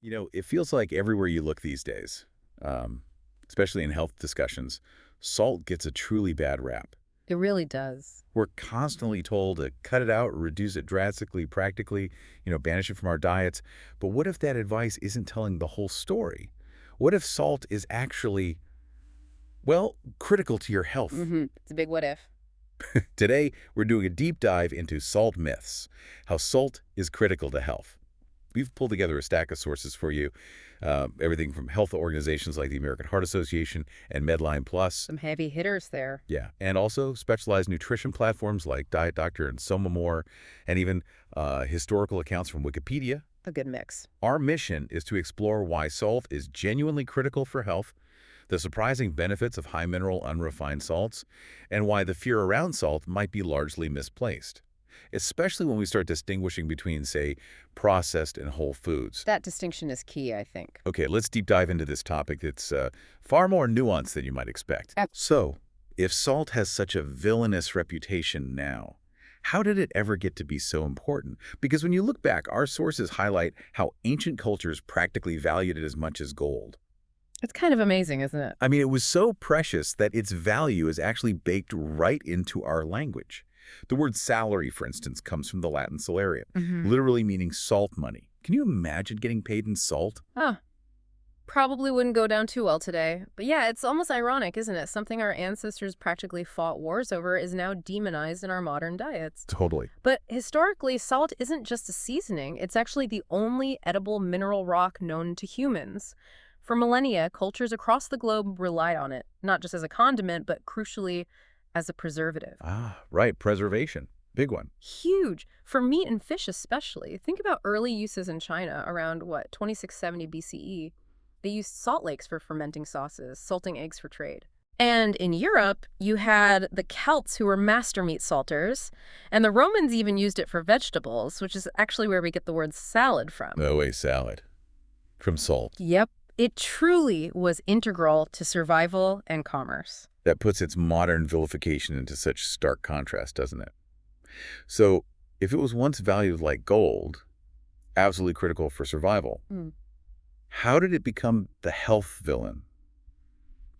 It feels like everywhere you look these days, um, especially in health discussions, salt gets a truly bad rap. It really does. We're constantly told to cut it out, reduce it drastically, practically, banish it from our diets. But what if that advice isn't telling the whole story? What if salt is actually, well, critical to your health? It's a big what if. Today, we're doing a deep dive into salt myths, how salt is critical to health. We've pulled together a stack of sources for you, everything from health organizations like the American Heart Association and Medline Plus. Some heavy hitters there. Yeah, and also specialized nutrition platforms like Diet Doctor and SomaMore, and even historical accounts from Wikipedia. A good mix. Our mission is to explore why salt is genuinely critical for health, the surprising benefits of high-mineral, unrefined salts, and why the fear around salt might be largely misplaced, especially when we start distinguishing between, say, processed and whole foods. That distinction is key, I think. Okay, let's deep dive into this topic that's far more nuanced than you might expect. So, if salt has such a villainous reputation now, how did it ever get to be so important? Because when you look back, our sources highlight how ancient cultures practically valued it as much as gold. It's kind of amazing, isn't it? I mean, it was so precious that its value is actually baked right into our language. The word salary, for instance, comes from the Latin salarium, literally meaning salt money. Can you imagine getting paid in salt? Huh. Probably wouldn't go down too well today. But yeah, it's almost ironic, isn't it? Something our ancestors practically fought wars over is now demonized in our modern diets. Totally. But historically, salt isn't just a seasoning. It's actually the only edible mineral rock known to humans. For millennia, cultures across the globe relied on it, not just as a condiment, but crucially as a preservative. Ah, right, preservation. Big one. Huge. For meat and fish especially. Think about early uses in China around, 2670 BCE. They used salt lakes for fermenting sauces, salting eggs for trade. And in Europe, you had the Celts who were master meat salters, and the Romans even used it for vegetables, which is actually where we get the word salad from. No way, salad. From salt. Yep. It truly was integral to survival and commerce. That puts its modern vilification into such stark contrast, doesn't it? So, if it was once valued like gold, absolutely critical for survival, how did it become the health villain?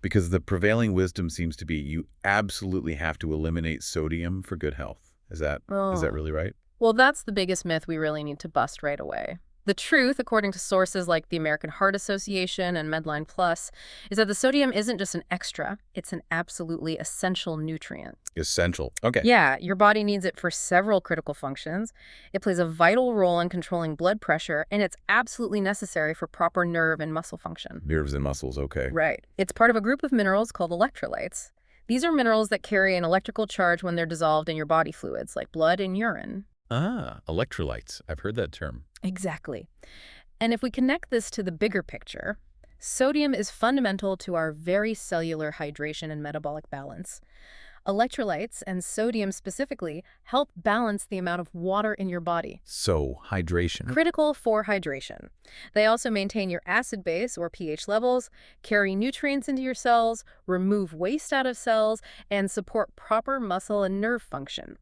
Because the prevailing wisdom seems to be you absolutely have to eliminate sodium for good health. Is that really right? Well, that's the biggest myth we really need to bust right away. The truth, according to sources like the American Heart Association and Medline Plus, is that the sodium isn't just an extra, it's an absolutely essential nutrient. Essential. Okay. Yeah, your body needs it for several critical functions. It plays a vital role in controlling blood pressure, and it's absolutely necessary for proper nerve and muscle function. Nerves and muscles, okay. Right. It's part of a group of minerals called electrolytes. These are minerals that carry an electrical charge when they're dissolved in your body fluids, like blood and urine. Ah, electrolytes. I've heard that term. Exactly. And if we connect this to the bigger picture, sodium is fundamental to our very cellular hydration and metabolic balance. Electrolytes, and sodium specifically, help balance the amount of water in your body. So, hydration. Critical for hydration. They also maintain your acid base, or pH levels, carry nutrients into your cells, remove waste out of cells, and support proper muscle and nerve function.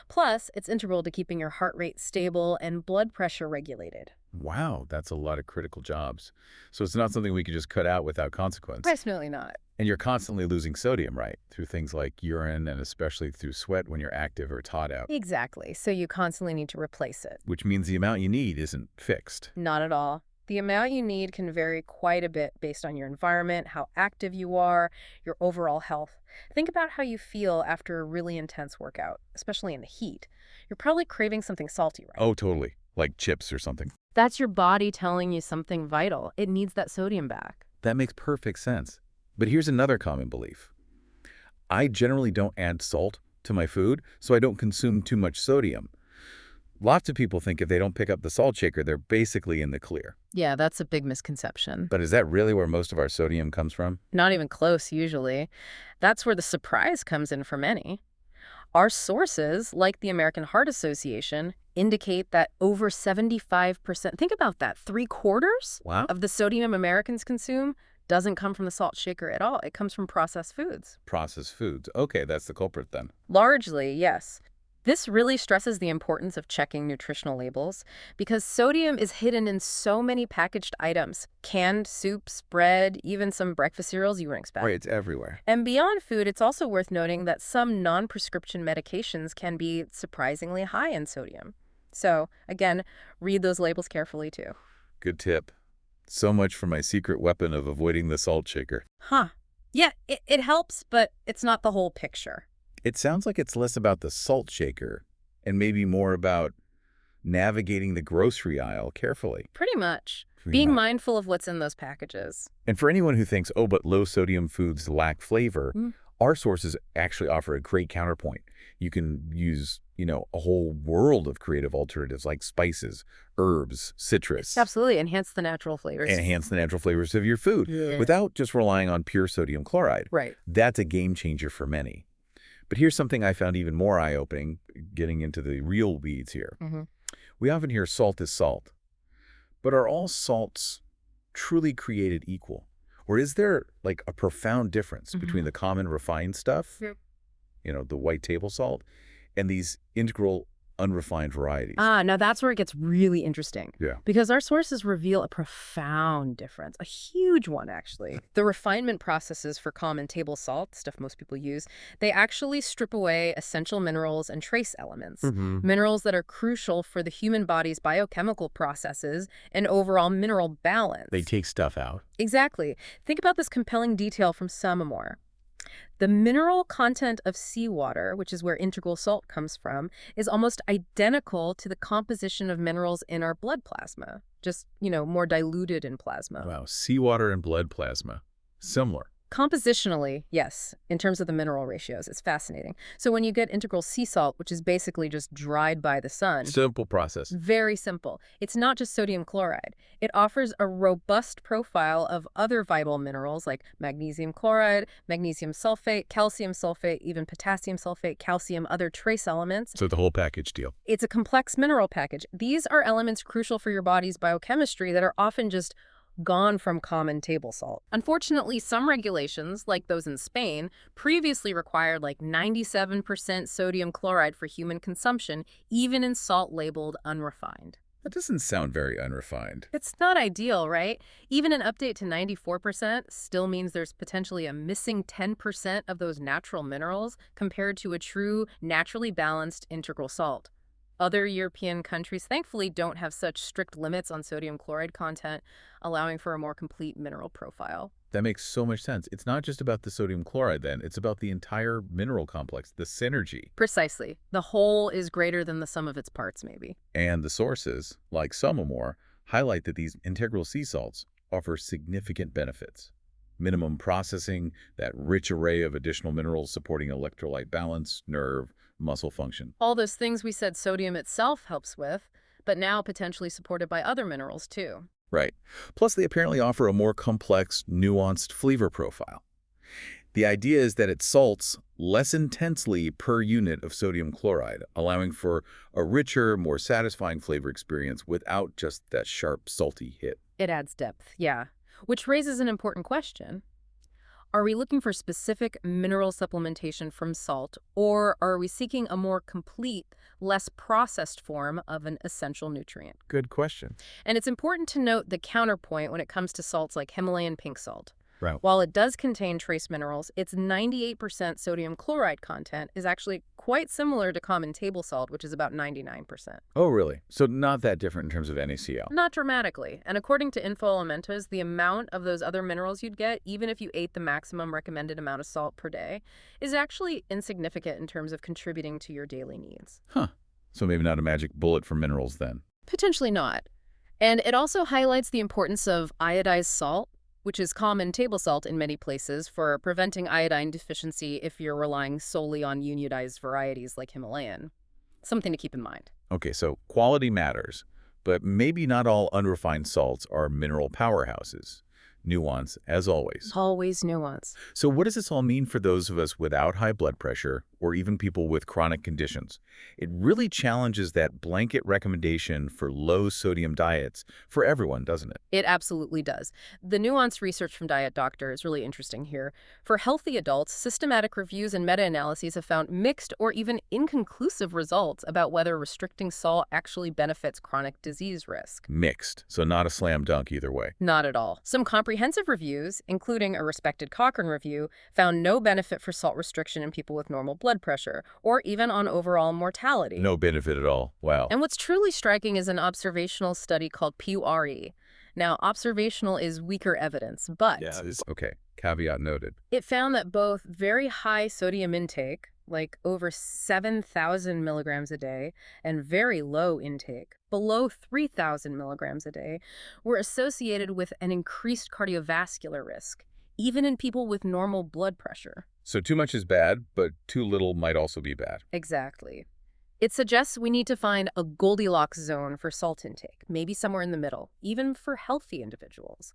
Plus, it's integral to keeping your heart rate stable and blood pressure regulated. Wow, that's a lot of critical jobs. So it's not something we can just cut out without consequence. Definitely not. And you're constantly losing sodium, right? Through things like urine and especially through sweat when you're active or taught out. Exactly. So you constantly need to replace it. Which means the amount you need isn't fixed. Not at all. The amount you need can vary quite a bit based on your environment, how active you are, your overall health. Think about how you feel after a really intense workout, especially in the heat. You're probably craving something salty, right? Oh, totally. Like chips or something. That's your body telling you something vital. It needs that sodium back. That makes perfect sense. But here's another common belief. I generally don't add salt to my food, so I don't consume too much sodium. Lots of people think if they don't pick up the salt shaker, they're basically in the clear. Yeah, that's a big misconception. But is that really where most of our sodium comes from? Not even close, usually. That's where the surprise comes in for many. Our sources, like the American Heart Association, indicate that over 75%, think about that, 3/4 Wow. of the sodium Americans consume doesn't come from the salt shaker at all. It comes from processed foods. Processed foods. Okay, that's the culprit then. Largely, yes. This really stresses the importance of checking nutritional labels because sodium is hidden in so many packaged items, canned soups, bread, even some breakfast cereals you wouldn't expect. Right, it's everywhere. And beyond food, it's also worth noting that some non-prescription medications can be surprisingly high in sodium. So, again, read those labels carefully too. Good tip. So much for my secret weapon of avoiding the salt shaker. Huh. Yeah, it helps, but it's not the whole picture. It sounds like it's less about the salt shaker and maybe more about navigating the grocery aisle carefully. Pretty much. Pretty Being much. mindful of what's in those packages. And for anyone who thinks, oh, but low-sodium foods lack flavor, our sources actually offer a great counterpoint. You can use, a whole world of creative alternatives like spices, herbs, citrus. Absolutely. Enhance the natural flavors. Enhance the natural flavors of your food without just relying on pure sodium chloride. Right. That's a game changer for many. But here's something I found even more eye-opening, getting into the real weeds here. We often hear salt is salt. But are all salts truly created equal? Or is there like a profound difference between the common refined stuff, the white table salt, and these integral unrefined varieties? Now that's where it gets really interesting. Yeah. Because our sources reveal a profound difference, a huge one, actually. The refinement processes for common table salt, stuff most people use, they actually strip away essential minerals and trace elements, minerals that are crucial for the human body's biochemical processes and overall mineral balance. They take stuff out. Exactly. Think about this compelling detail from Samamor. The mineral content of seawater, which is where integral salt comes from, is almost identical to the composition of minerals in our blood plasma, just, more diluted in plasma. Wow, seawater and blood plasma. Similar. Compositionally, yes, in terms of the mineral ratios. It's fascinating. So when you get integral sea salt, which is basically just dried by the sun. Simple process. Very simple. It's not just sodium chloride. It offers a robust profile of other vital minerals like magnesium chloride, magnesium sulfate, calcium sulfate, even potassium sulfate, calcium, other trace elements. So the whole package deal. It's a complex mineral package. These are elements crucial for your body's biochemistry that are often just gone from common table salt. Unfortunately, some regulations, like those in Spain, previously required like 97% sodium chloride for human consumption, even in salt labeled unrefined. That doesn't sound very unrefined. It's not ideal, right? Even an update to 94% still means there's potentially a missing 10% of those natural minerals compared to a true, naturally balanced integral salt. Other European countries, thankfully, don't have such strict limits on sodium chloride content, allowing for a more complete mineral profile. That makes so much sense. It's not just about the sodium chloride then. It's about the entire mineral complex, the synergy. Precisely. The whole is greater than the sum of its parts, maybe. And the sources, like Samamor, highlight that these integral sea salts offer significant benefits. Minimum processing, that rich array of additional minerals supporting electrolyte balance, nerve, muscle function. All those things we said sodium itself helps with, but now potentially supported by other minerals too. Right. Plus, they apparently offer a more complex, nuanced flavor profile. The idea is that it salts less intensely per unit of sodium chloride, allowing for a richer, more satisfying flavor experience without just that sharp, salty hit. It adds depth, yeah. Which raises an important question. Are we looking for specific mineral supplementation from salt, or are we seeking a more complete, less processed form of an essential nutrient? Good question. And it's important to note the counterpoint when it comes to salts like Himalayan pink salt. Right. While it does contain trace minerals, its 98% sodium chloride content is actually quite similar to common table salt, which is about 99%. Oh, really? So not that different in terms of NaCl? Not dramatically. And according to Infographic, the amount of those other minerals you'd get, even if you ate the maximum recommended amount of salt per day, is actually insignificant in terms of contributing to your daily needs. Huh. So maybe not a magic bullet for minerals then. Potentially not. And it also highlights the importance of iodized salt, which is common table salt in many places, for preventing iodine deficiency if you're relying solely on unionized varieties like Himalayan. Something to keep in mind. Okay, so quality matters, but maybe not all unrefined salts are mineral powerhouses. Nuance, as always. Always nuance. So what does this all mean for those of us without high blood pressure or even people with chronic conditions. It really challenges that blanket recommendation for low-sodium diets for everyone, doesn't it? It absolutely does. The nuanced research from Diet Doctor is really interesting here. For healthy adults, systematic reviews and meta-analyses have found mixed or even inconclusive results about whether restricting salt actually benefits chronic disease risk. Mixed, so not a slam dunk either way. Not at all. Some comprehensive reviews, including a respected Cochrane review, found no benefit for salt restriction in people with normal blood pressure, or even on overall mortality. No benefit at all. Wow. And what's truly striking is an observational study called PURE. Now, observational is weaker evidence, but Okay, caveat noted. it found that both very high sodium intake, like over 7,000 milligrams a day, and very low intake, below 3,000 milligrams a day, were associated with an increased cardiovascular risk, even in people with normal blood pressure. So too much is bad, but too little might also be bad. Exactly. It suggests we need to find a Goldilocks zone for salt intake, maybe somewhere in the middle, even for healthy individuals.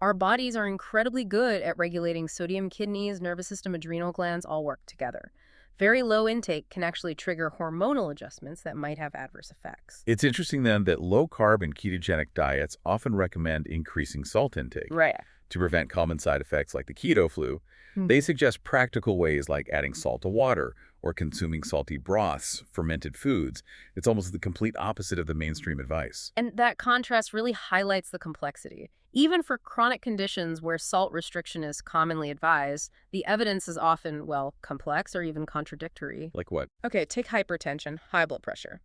Our bodies are incredibly good at regulating sodium. Kidneys, nervous system, adrenal glands all work together. Very low intake can actually trigger hormonal adjustments that might have adverse effects. It's interesting then that low-carb and ketogenic diets often recommend increasing salt intake. Right. To prevent common side effects like the keto flu, they suggest practical ways like adding salt to water or consuming salty broths, fermented foods. It's almost the complete opposite of the mainstream advice. And that contrast really highlights the complexity. Even for chronic conditions where salt restriction is commonly advised, the evidence is often, well, complex or even contradictory. Like what? Okay, take hypertension, high blood pressure.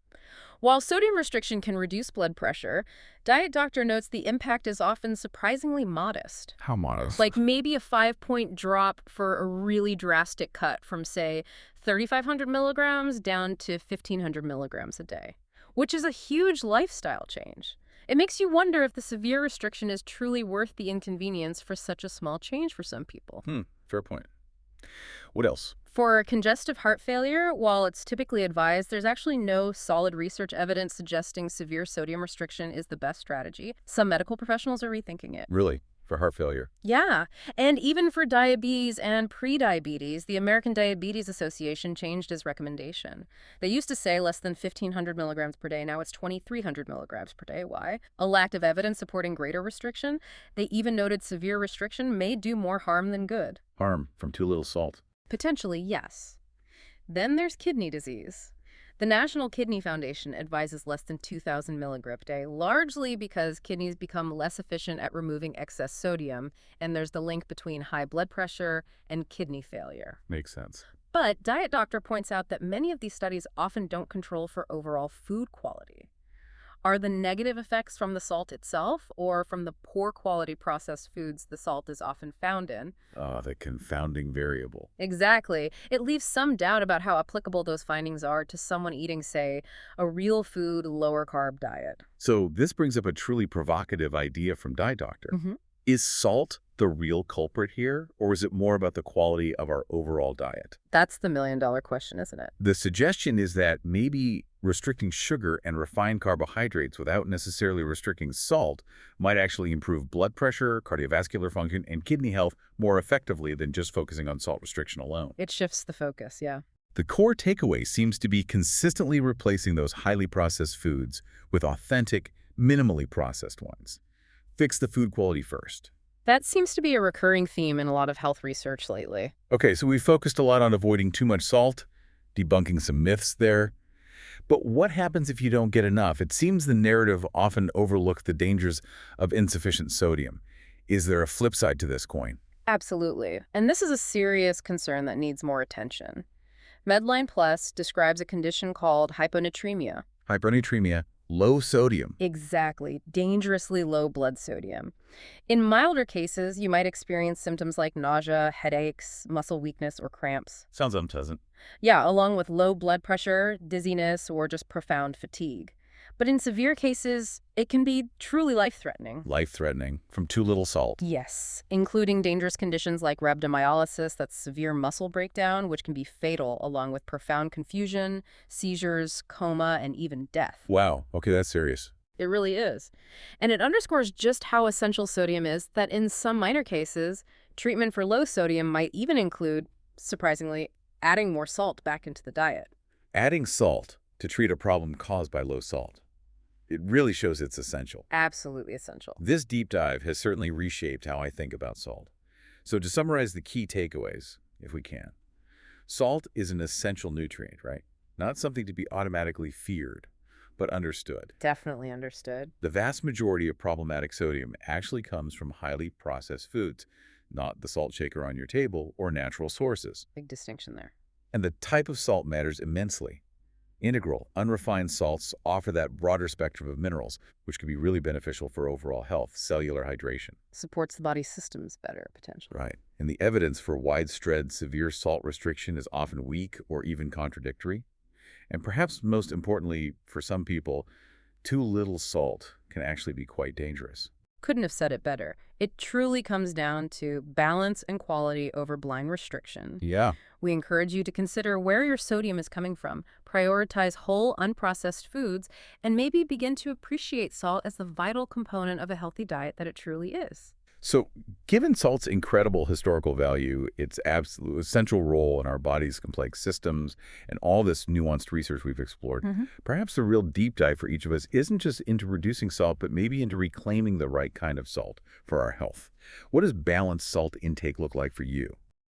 While sodium restriction can reduce blood pressure, Diet Doctor notes the impact is often surprisingly modest. How modest? Like maybe a 5-point drop for a really drastic cut from, say, 3,500 milligrams down to 1,500 milligrams a day, which is a huge lifestyle change. It makes you wonder if the severe restriction is truly worth the inconvenience for such a small change for some people. Fair point. What else? For congestive heart failure, while it's typically advised, there's actually no solid research evidence suggesting severe sodium restriction is the best strategy. Some medical professionals are rethinking it. Really? For heart failure? Yeah, and even for diabetes and prediabetes, the American Diabetes Association changed its recommendation. They used to say less than 1,500 milligrams per day, now it's 2,300 milligrams per day. Why? A lack of evidence supporting greater restriction. They even noted severe restriction may do more harm than good. Harm from too little salt. Potentially, yes. Then there's kidney disease. The National Kidney Foundation advises less than 2,000 milligrams per day, largely because kidneys become less efficient at removing excess sodium, and there's the link between high blood pressure and kidney failure. Makes sense. But Diet Doctor points out that many of these studies often don't control for overall food quality. Are the negative effects from the salt itself or from the poor quality processed foods the salt is often found in? The confounding variable. Exactly. It leaves some doubt about how applicable those findings are to someone eating, say, a real food, lower carb diet. So this brings up a truly provocative idea from Diet Doctor. Is salt the real culprit here, or is it more about the quality of our overall diet? That's the million-dollar question, isn't it? The suggestion is that maybe restricting sugar and refined carbohydrates without necessarily restricting salt might actually improve blood pressure, cardiovascular function, and kidney health more effectively than just focusing on salt restriction alone. It shifts the focus, yeah. The core takeaway seems to be consistently replacing those highly processed foods with authentic, minimally processed ones. Fix the food quality first. That seems to be a recurring theme in a lot of health research lately. Okay, so we focused a lot on avoiding too much salt, debunking some myths there. But what happens if you don't get enough? It seems the narrative often overlooks the dangers of insufficient sodium. Is there a flip side to this coin? Absolutely. And this is a serious concern that needs more attention. Medline Plus describes a condition called hyponatremia. Hyponatremia, low sodium. Exactly. Dangerously low blood sodium. In milder cases, you might experience symptoms like nausea, headaches, muscle weakness, or cramps. Sounds unpleasant. Yeah, along with low blood pressure, dizziness, or just profound fatigue. But in severe cases, it can be truly life-threatening. Life-threatening from too little salt. Yes, including dangerous conditions like rhabdomyolysis, that's severe muscle breakdown, which can be fatal, along with profound confusion, seizures, coma, and even death. Wow, okay, that's serious. It really is. And it underscores just how essential sodium is that in some minor cases, treatment for low sodium might even include, surprisingly, adding more salt back into the diet. Adding salt to treat a problem caused by low salt. It really shows it's essential. Absolutely essential. This deep dive has certainly reshaped how I think about salt. So to summarize the key takeaways, if we can, salt is an essential nutrient, right? Not something to be automatically feared, but understood. Definitely understood. The vast majority of problematic sodium actually comes from highly processed foods, not the salt shaker on your table or natural sources. Big distinction there. And the type of salt matters immensely. Integral, unrefined salts offer that broader spectrum of minerals, which can be really beneficial for overall health, cellular hydration. Supports the body's systems better, potentially. Right. And the evidence for widespread severe salt restriction is often weak or even contradictory. And perhaps most importantly, for some people, too little salt can actually be quite dangerous. Couldn't have said it better. It truly comes down to balance and quality over blind restriction. Yeah. We encourage you to consider where your sodium is coming from, prioritize whole, unprocessed foods, and maybe begin to appreciate salt as the vital component of a healthy diet that it truly is. So, given salt's incredible historical value, its absolute essential role in our body's complex systems, and all this nuanced research we've explored, perhaps the real deep dive for each of us isn't just into reducing salt, but maybe into reclaiming the right kind of salt for our health. What does balanced salt intake look like for you?